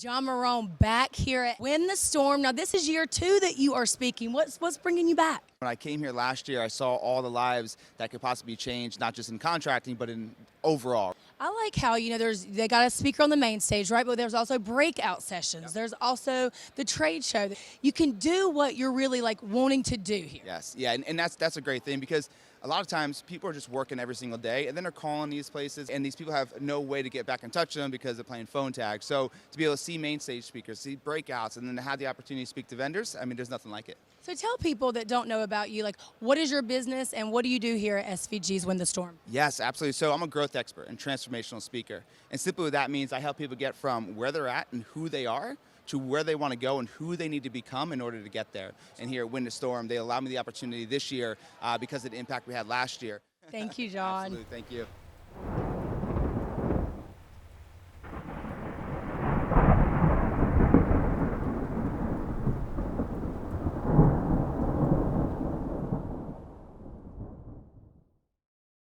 John Marone back here at Win the Storm. Now, this is year 2 that you are speaking. What's bringing you back? When I came here last year, I saw all the lives that could possibly be changed, not just in contracting, but in overall. I like how, they got a speaker on the main stage, right? But there's also breakout sessions. Yep. There's also the trade show. You can do what you're really like wanting to do here. Yes, yeah, and that's a great thing because a lot of times people are just working every single day and then they're calling these places and these people have no way to get back in touch with them because they're playing phone tag. So to be able to see main stage speakers, see breakouts, and then to have the opportunity to speak to vendors, I mean, there's nothing like it. So tell people that don't know about you, like, what is your business and what do you do here at SVG's Win the Storm? Yes, absolutely. So I'm a growth expert and transformational speaker. And simply what that means, I help people get from where they're at and who they are to where they want to go and who they need to become in order to get there. And here at Win the Storm, they allow me the opportunity this year because of the impact we had last year. Thank you, John. Absolutely, thank you.